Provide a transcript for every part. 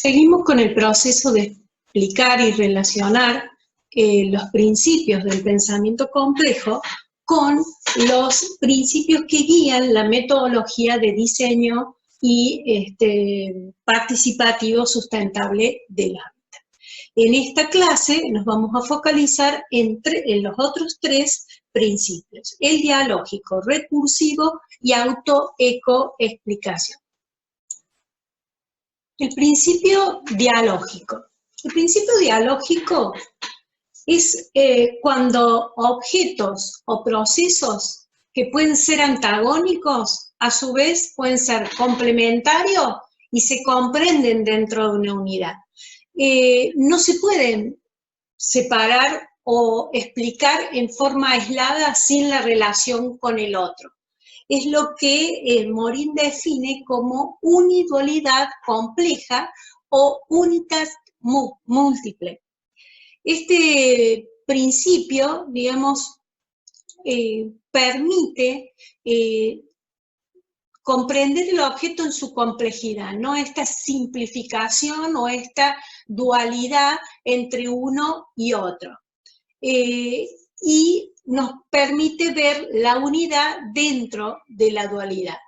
Seguimos con el proceso de explicar y relacionar los principios del pensamiento complejo con los principios que guían la metodología de diseño y participativo sustentable del hábitat. En esta clase nos vamos a focalizar en los otros tres principios: el dialógico, recursivo y autoecoexplicación. El principio dialógico. El principio dialógico es cuando objetos o procesos que pueden ser antagónicos, a su vez pueden ser complementarios y se comprenden dentro de una unidad. No se pueden separar o explicar en forma aislada sin la relación con el otro. Es lo que Morin define como unidualidad compleja o unitas múltiple. Este principio, digamos, permite comprender el objeto en su complejidad, no esta simplificación o esta dualidad entre uno y otro. Y nos permite ver la unidad dentro de la dualidad.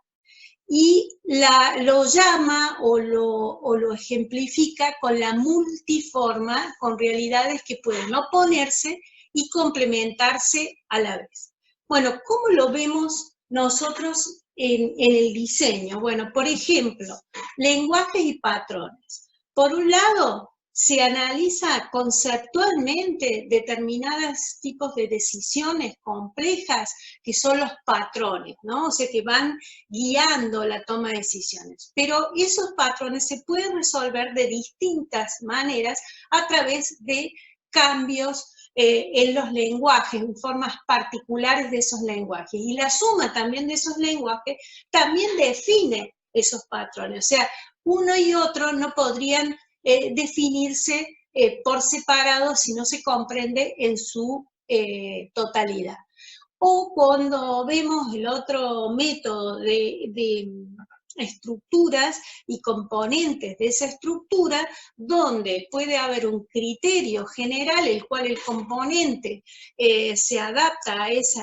Y lo llama o lo ejemplifica con la multiforma, con realidades que pueden oponerse y complementarse a la vez. Bueno, ¿cómo lo vemos nosotros en el diseño? Bueno, por ejemplo, lenguajes y patrones. Por un lado, se analiza conceptualmente determinados tipos de decisiones complejas que son los patrones, ¿no? O sea, que van guiando la toma de decisiones. Pero esos patrones se pueden resolver de distintas maneras a través de cambios en los lenguajes, en formas particulares de esos lenguajes. Y la suma también de esos lenguajes también define esos patrones. O sea, uno y otro no podrían definirse por separado si no se comprende en su totalidad. O cuando vemos el otro método de estructuras y componentes de esa estructura, donde puede haber un criterio general, el cual el componente se adapta a ese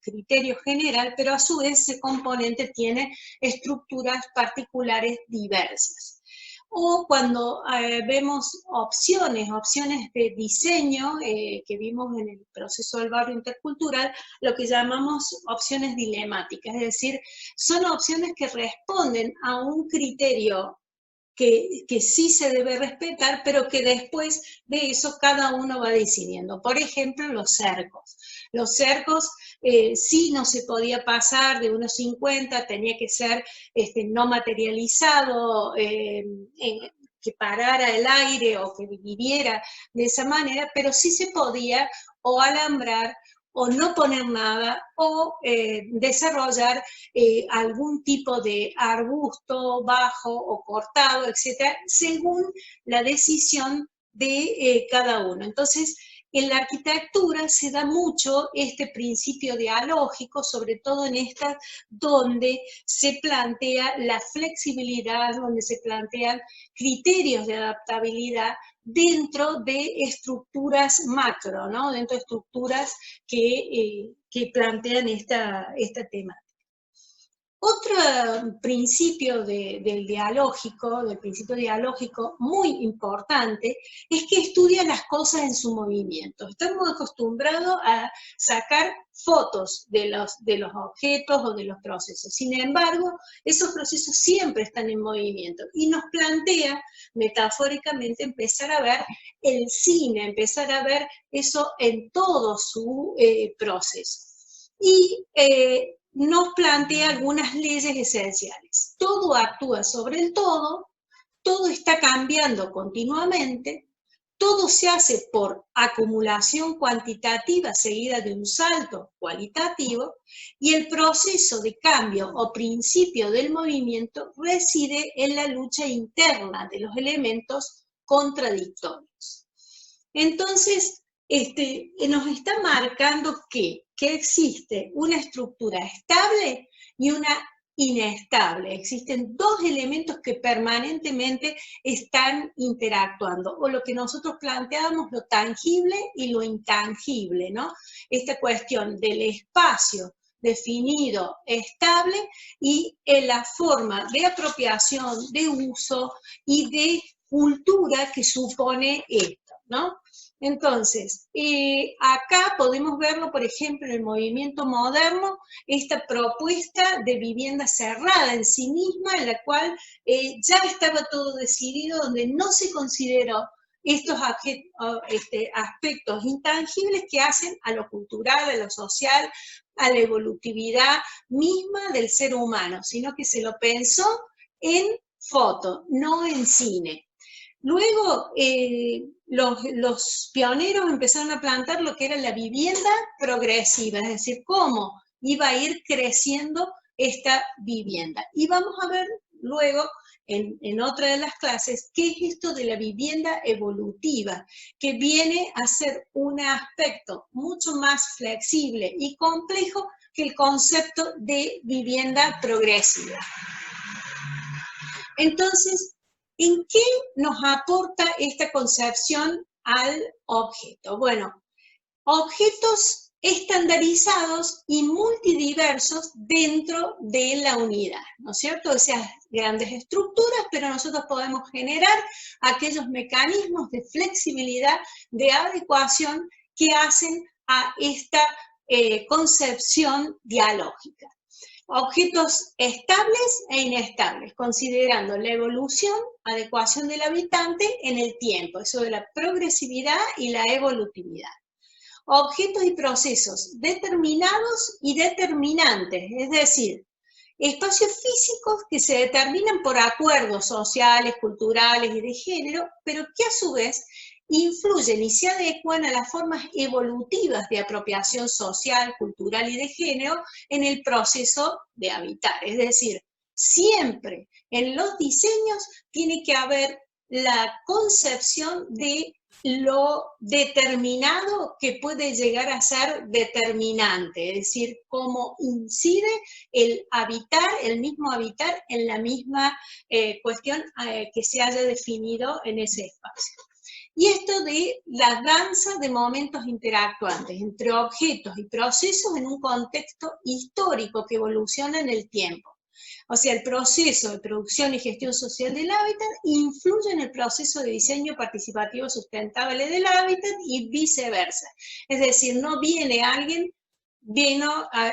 criterio general, pero a su vez ese componente tiene estructuras particulares diversas. O cuando vemos opciones de diseño que vimos en el proceso del barrio intercultural, lo que llamamos opciones dilemáticas, es decir, son opciones que responden a un criterio que sí se debe respetar, pero que después de eso cada uno va decidiendo. Por ejemplo, los cercos. Los cercos sí no se podía pasar de unos 50, tenía que ser no materializado, que parara el aire o que viviera de esa manera, pero sí se podía o alambrar o no poner nada, o desarrollar algún tipo de arbusto bajo o cortado, etcétera, según la decisión de cada uno. Entonces, en la arquitectura se da mucho este principio dialógico, sobre todo en estas donde se plantea la flexibilidad, donde se plantean criterios de adaptabilidad dentro de estructuras macro, ¿no? Dentro de estructuras que plantean esta temática. Otro principio del principio dialógico muy importante, es que estudia las cosas en su movimiento. Estamos acostumbrados a sacar fotos de los objetos o de los procesos. Sin embargo, esos procesos siempre están en movimiento y nos plantea, metafóricamente, empezar a ver el cine, empezar a ver eso en todo su proceso. Y nos plantea algunas leyes esenciales. Todo actúa sobre el todo está cambiando continuamente, todo se hace por acumulación cuantitativa seguida de un salto cualitativo, y el proceso de cambio o principio del movimiento reside en la lucha interna de los elementos contradictorios. Entonces, nos está marcando que existe una estructura estable y una inestable. Existen dos elementos que permanentemente están interactuando, o lo que nosotros planteábamos, lo tangible y lo intangible, ¿no? Esta cuestión del espacio definido, estable, y la forma de apropiación, de uso y de cultura que supone esto, ¿no? Entonces, acá podemos verlo, por ejemplo, en el movimiento moderno, esta propuesta de vivienda cerrada en sí misma, en la cual ya estaba todo decidido, donde no se consideró estos aspectos intangibles que hacen a lo cultural, a lo social, a la evolutividad misma del ser humano, sino que se lo pensó en foto, no en cine. Luego, los pioneros empezaron a plantar lo que era la vivienda progresiva, es decir, cómo iba a ir creciendo esta vivienda. Y vamos a ver luego, en otra de las clases, qué es esto de la vivienda evolutiva, que viene a ser un aspecto mucho más flexible y complejo que el concepto de vivienda progresiva. Entonces, ¿en qué nos aporta esta concepción al objeto? Bueno, objetos estandarizados y multidiversos dentro de la unidad, ¿no es cierto? O sea, grandes estructuras, pero nosotros podemos generar aquellos mecanismos de flexibilidad, de adecuación que hacen a esta concepción dialógica. Objetos estables e inestables, considerando la evolución, adecuación del habitante en el tiempo, eso de la progresividad y la evolutividad. Objetos y procesos determinados y determinantes, es decir, espacios físicos que se determinan por acuerdos sociales, culturales y de género, pero que a su vez influyen y se adecuan a las formas evolutivas de apropiación social, cultural y de género en el proceso de habitar. Es decir, siempre en los diseños tiene que haber la concepción de lo determinado que puede llegar a ser determinante, es decir, cómo incide el habitar, el mismo habitar en la misma cuestión que se haya definido en ese espacio. Y esto de la danza de momentos interactuantes entre objetos y procesos en un contexto histórico que evoluciona en el tiempo. O sea, el proceso de producción y gestión social del hábitat influye en el proceso de diseño participativo sustentable del hábitat y viceversa. Es decir, no viene alguien,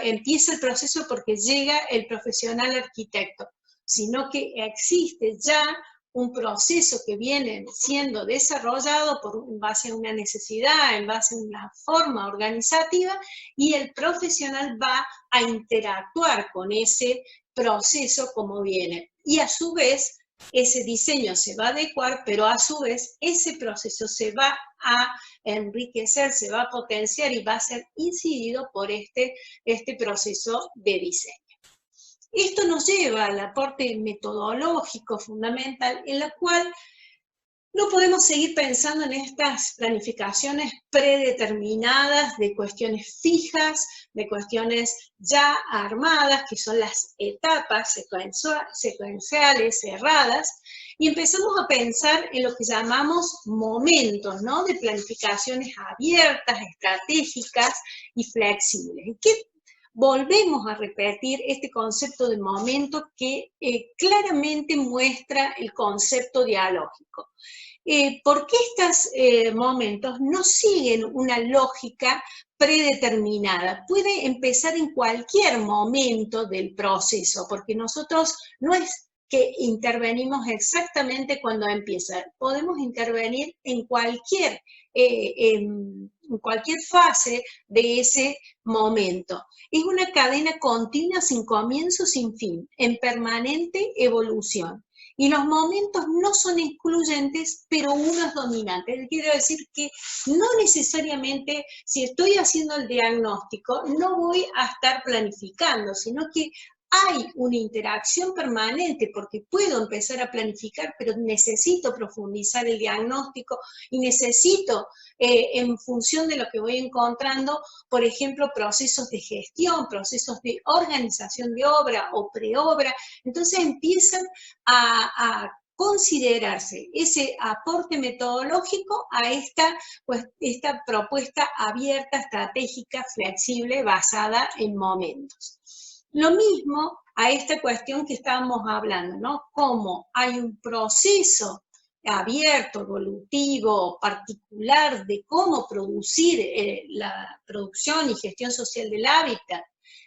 empieza el proceso porque llega el profesional arquitecto, sino que existe ya un proceso que viene siendo desarrollado en base a una necesidad, en base a una forma organizativa, y el profesional va a interactuar con ese proceso como viene. Y a su vez, ese diseño se va a adecuar, pero a su vez ese proceso se va a enriquecer, se va a potenciar y va a ser incidido por este proceso de diseño. Esto nos lleva al aporte metodológico fundamental, en la cual no podemos seguir pensando en estas planificaciones predeterminadas de cuestiones fijas, de cuestiones ya armadas, que son las etapas secuenciales, cerradas, y empezamos a pensar en lo que llamamos momentos, ¿no? De planificaciones abiertas, estratégicas y flexibles. ¿Qué? Volvemos a repetir este concepto de momento que claramente muestra el concepto dialógico. ¿Por qué estos momentos no siguen una lógica predeterminada? Puede empezar en cualquier momento del proceso, porque nosotros no es que intervenimos exactamente cuando empieza, podemos intervenir en cualquier fase de ese momento. Es una cadena continua sin comienzo, sin fin, en permanente evolución. Y los momentos no son excluyentes, pero uno es dominante. Quiero decir que no necesariamente, si estoy haciendo el diagnóstico, no voy a estar planificando, sino que hay una interacción permanente porque puedo empezar a planificar, pero necesito profundizar el diagnóstico y necesito, en función de lo que voy encontrando, por ejemplo, procesos de gestión, procesos de organización de obra o preobra. Entonces empiezan a considerarse ese aporte metodológico a esta propuesta abierta, estratégica, flexible, basada en momentos. Lo mismo a esta cuestión que estábamos hablando, ¿no? Cómo hay un proceso abierto, evolutivo, particular de cómo producir la producción y gestión social del hábitat,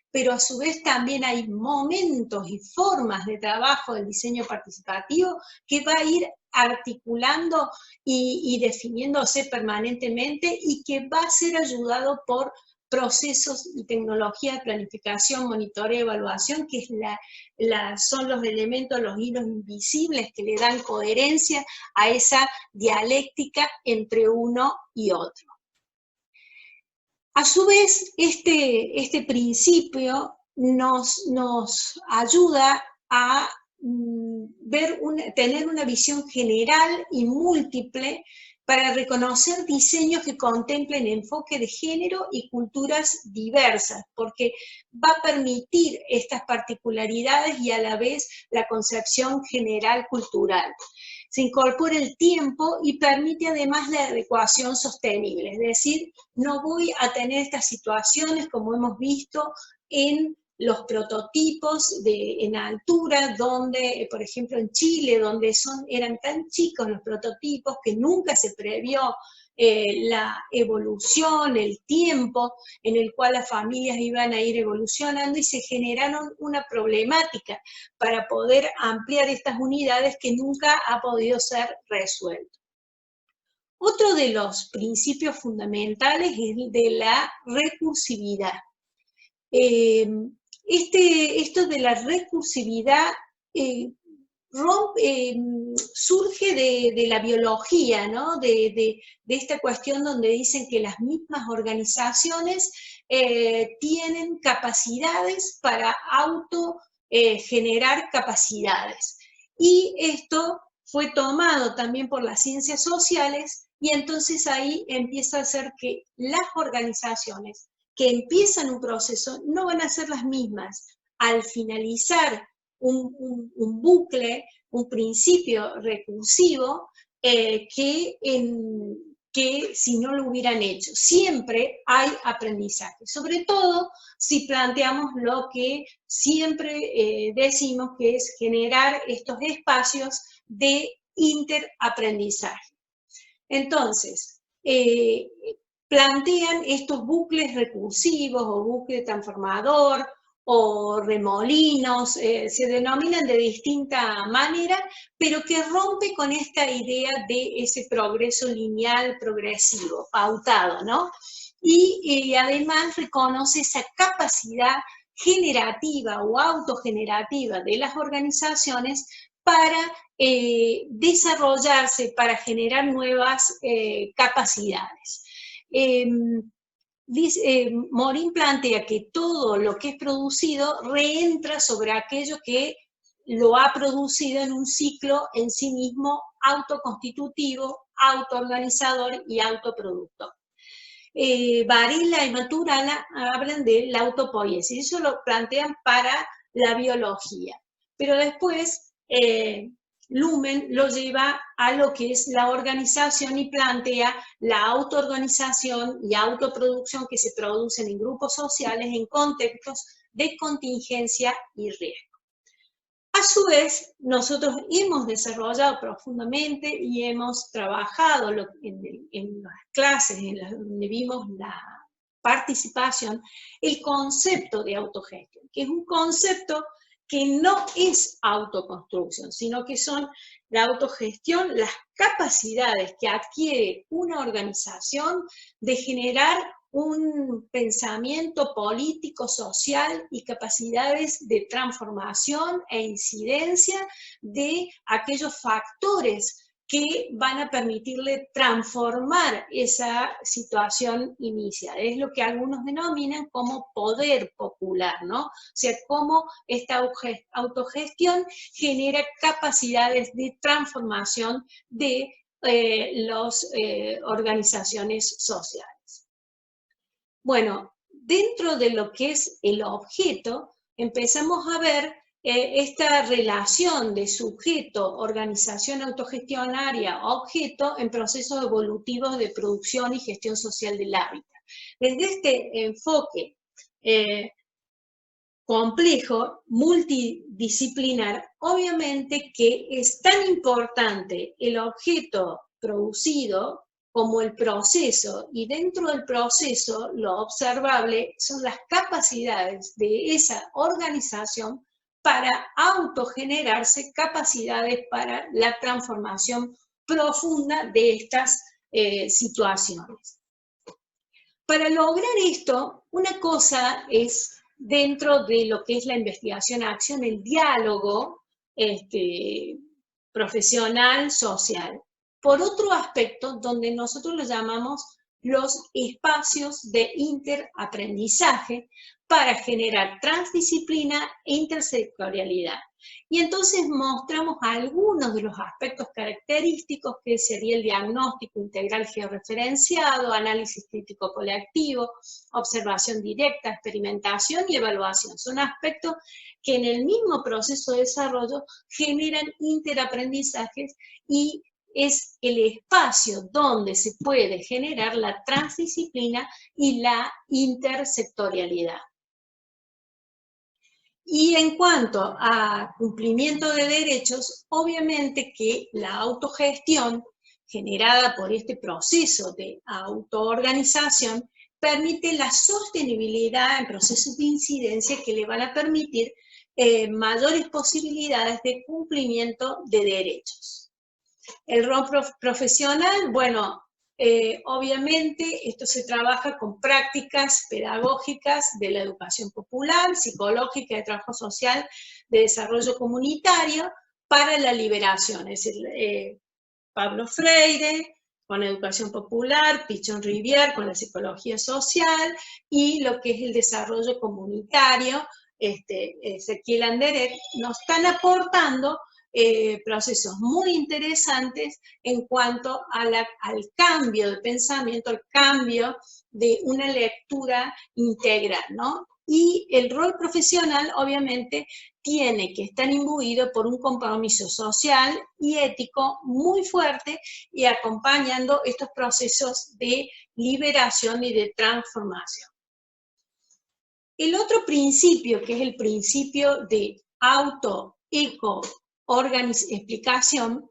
pero a su vez también hay momentos y formas de trabajo del diseño participativo que va a ir articulando y definiéndose permanentemente y que va a ser ayudado por procesos y tecnologías de planificación, monitoreo, evaluación, que es son los elementos, los hilos invisibles que le dan coherencia a esa dialéctica entre uno y otro. A su vez, este principio nos ayuda a tener una visión general y múltiple para reconocer diseños que contemplen enfoque de género y culturas diversas, porque va a permitir estas particularidades y a la vez la concepción general cultural. Se incorpora el tiempo y permite además la adecuación sostenible, es decir, no voy a tener estas situaciones como hemos visto en los prototipos en altura, donde, por ejemplo, en Chile, donde eran tan chicos los prototipos que nunca se previó la evolución, el tiempo en el cual las familias iban a ir evolucionando y se generaron una problemática para poder ampliar estas unidades que nunca ha podido ser resuelto. Otro de los principios fundamentales es el de la recursividad. Esto de la recursividad surge de la biología, ¿no? De esta cuestión donde dicen que las mismas organizaciones tienen capacidades para generar capacidades. Y esto fue tomado también por las ciencias sociales y entonces ahí empieza a ser que las organizaciones que empiezan un proceso no van a ser las mismas al finalizar un bucle, un principio recursivo, que si no lo hubieran hecho. Siempre hay aprendizaje, sobre todo si planteamos lo que siempre decimos, que es generar estos espacios de interaprendizaje. Entonces, plantean estos bucles recursivos o bucle transformador o remolinos, se denominan de distinta manera, pero que rompe con esta idea de ese progreso lineal, progresivo, pautado, ¿no? Y además reconoce esa capacidad generativa o autogenerativa de las organizaciones para desarrollarse, para generar nuevas capacidades. Morin plantea que todo lo que es producido reentra sobre aquello que lo ha producido en un ciclo en sí mismo autoconstitutivo, autoorganizador y autoproductor. Varela y Maturana hablan de la autopoiesis, eso lo plantean para la biología, pero después Lumen lo lleva a lo que es la organización y plantea la autoorganización y autoproducción que se producen en grupos sociales en contextos de contingencia y riesgo. A su vez, nosotros hemos desarrollado profundamente y hemos trabajado en las clases donde vimos la participación, el concepto de autogestión, que es un concepto que no es autoconstrucción, sino que son la autogestión, las capacidades que adquiere una organización de generar un pensamiento político, social y capacidades de transformación e incidencia de aquellos factores que van a permitirle transformar esa situación inicial. Es lo que algunos denominan como poder popular, ¿no? O sea, cómo esta autogestión genera capacidades de transformación de las organizaciones sociales. Bueno, dentro de lo que es el objeto, empezamos a ver esta relación de sujeto, organización autogestionaria, objeto en procesos evolutivos de producción y gestión social del hábitat. Desde este enfoque complejo, multidisciplinar, obviamente que es tan importante el objeto producido como el proceso, y dentro del proceso lo observable son las capacidades de esa organización para autogenerarse capacidades para la transformación profunda de estas situaciones. Para lograr esto, una cosa es dentro de lo que es la investigación-acción, el diálogo profesional, social. Por otro aspecto, donde nosotros lo llamamos los espacios de interaprendizaje para generar transdisciplina e intersectorialidad. Y entonces mostramos algunos de los aspectos característicos, que sería el diagnóstico integral georreferenciado, análisis crítico colectivo, observación directa, experimentación y evaluación. Son aspectos que en el mismo proceso de desarrollo generan interaprendizajes y es el espacio donde se puede generar la transdisciplina y la intersectorialidad. Y en cuanto a cumplimiento de derechos, obviamente que la autogestión generada por este proceso de autoorganización permite la sostenibilidad en procesos de incidencia que le van a permitir mayores posibilidades de cumplimiento de derechos. El rol profesional, bueno, obviamente esto se trabaja con prácticas pedagógicas de la educación popular, psicológica, de trabajo social, de desarrollo comunitario para la liberación. Es decir, Pablo Freire con educación popular, Pichon Rivière con la psicología social y lo que es el desarrollo comunitario, Ezequiel Anderer, nos están aportando procesos muy interesantes en cuanto a al cambio de pensamiento, al cambio de una lectura integral, ¿no? Y el rol profesional, obviamente, tiene que estar imbuido por un compromiso social y ético muy fuerte y acompañando estos procesos de liberación y de transformación. El otro principio, que es el principio de explicación,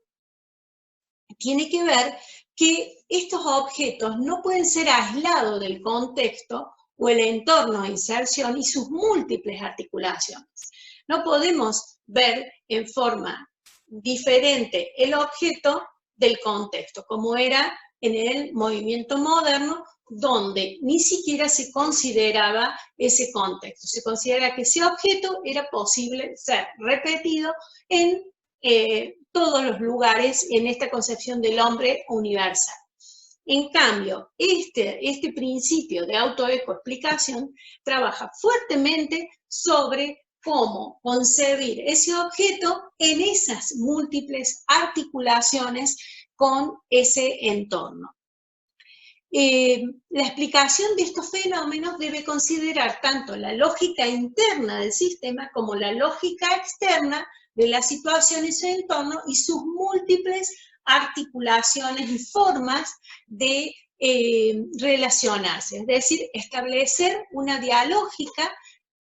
tiene que ver que estos objetos no pueden ser aislados del contexto o el entorno de inserción y sus múltiples articulaciones. No podemos ver en forma diferente el objeto del contexto, como era en el movimiento moderno, donde ni siquiera se consideraba ese contexto. Se considera que ese objeto era posible ser repetido en todos los lugares en esta concepción del hombre universal. En cambio, este principio de autoecoexplicación trabaja fuertemente sobre cómo concebir ese objeto en esas múltiples articulaciones con ese entorno. La explicación de estos fenómenos debe considerar tanto la lógica interna del sistema como la lógica externa de la situación en su entorno y sus múltiples articulaciones y formas de relacionarse, es decir, establecer una dialógica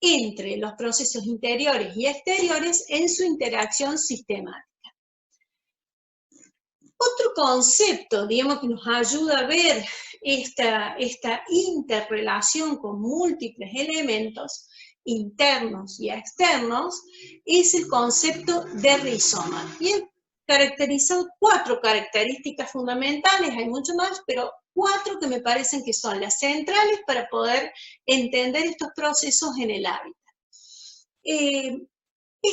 entre los procesos interiores y exteriores en su interacción sistemática. Otro concepto, digamos, que nos ayuda a ver esta interrelación con múltiples elementos internos y externos es el concepto de rizoma. Y he caracterizado 4 características fundamentales, hay mucho más, pero 4 que me parecen que son las centrales para poder entender estos procesos en el hábitat.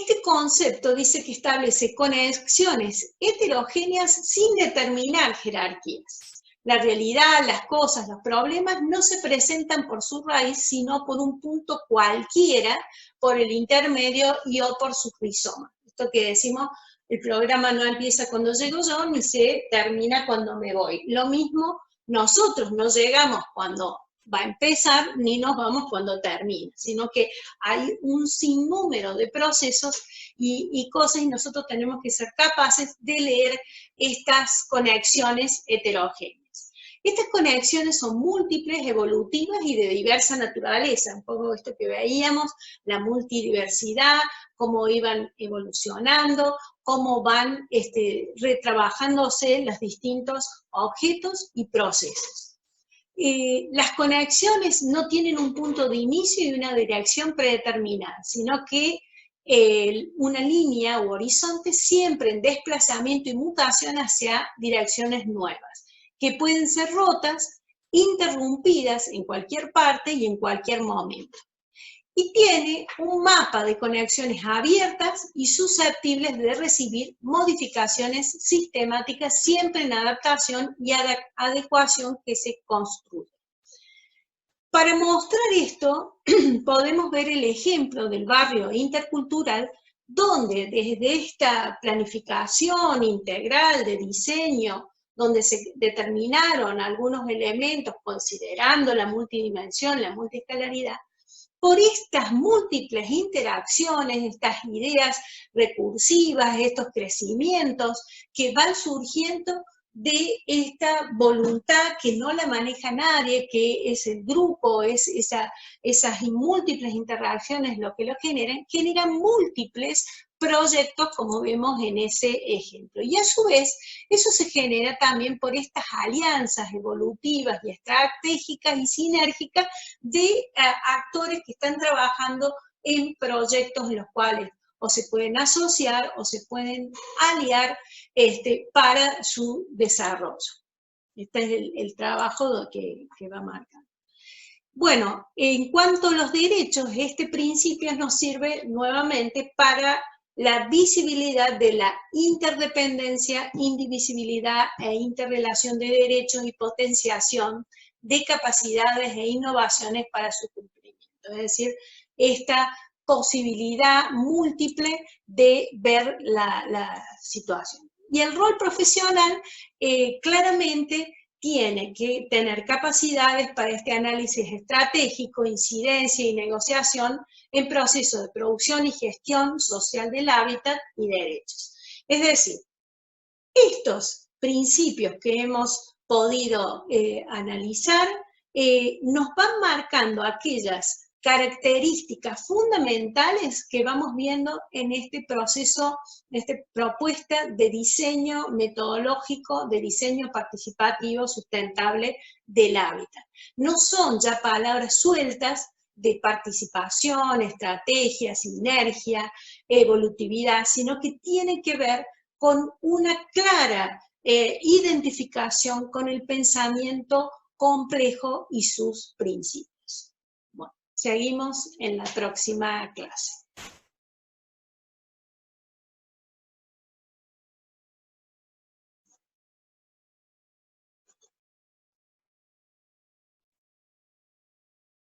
Este concepto dice que establece conexiones heterogéneas sin determinar jerarquías. La realidad, las cosas, los problemas no se presentan por su raíz, sino por un punto cualquiera, por el intermedio y o por su rizoma. Esto que decimos, el programa no empieza cuando llego yo, ni se termina cuando me voy. Lo mismo, nosotros no llegamos cuando va a empezar, ni nos vamos cuando termina, sino que hay un sinnúmero de procesos y cosas, y nosotros tenemos que ser capaces de leer estas conexiones heterogéneas. Estas conexiones son múltiples, evolutivas y de diversa naturaleza, un poco esto que veíamos, la multidiversidad, cómo iban evolucionando, cómo van retrabajándose los distintos objetos y procesos. Las conexiones no tienen un punto de inicio y una dirección predeterminada, sino que una línea u horizonte siempre en desplazamiento y mutación hacia direcciones nuevas, que pueden ser rotas, interrumpidas en cualquier parte y en cualquier momento. Y tiene un mapa de conexiones abiertas y susceptibles de recibir modificaciones sistemáticas siempre en adaptación y adecuación que se construye. Para mostrar esto, podemos ver el ejemplo del barrio intercultural, donde desde esta planificación integral de diseño, donde se determinaron algunos elementos considerando la multidimensión, la multiescalaridad, por estas múltiples interacciones, estas ideas recursivas, estos crecimientos que van surgiendo de esta voluntad que no la maneja nadie, que es el grupo, es esas múltiples interacciones lo que lo generan múltiples proyectos como vemos en ese ejemplo. Y a su vez, eso se genera también por estas alianzas evolutivas y estratégicas y sinérgicas de actores que están trabajando en proyectos en los cuales o se pueden asociar o se pueden aliar para su desarrollo. Este es el trabajo que va marcando. Bueno, en cuanto a los derechos, este principio nos sirve nuevamente para la visibilidad de la interdependencia, indivisibilidad e interrelación de derechos y potenciación de capacidades e innovaciones para su cumplimiento. Es decir, esta posibilidad múltiple de ver la situación. Y el rol profesional claramente tiene que tener capacidades para este análisis estratégico, incidencia y negociación en procesos de producción y gestión social del hábitat y derechos. Es decir, estos principios que hemos podido analizar nos van marcando aquellas características fundamentales que vamos viendo en este proceso, en esta propuesta de diseño metodológico, de diseño participativo sustentable del hábitat. No son ya palabras sueltas de participación, estrategia, sinergia, evolutividad, sino que tienen que ver con una clara identificación con el pensamiento complejo y sus principios. Seguimos en la próxima clase.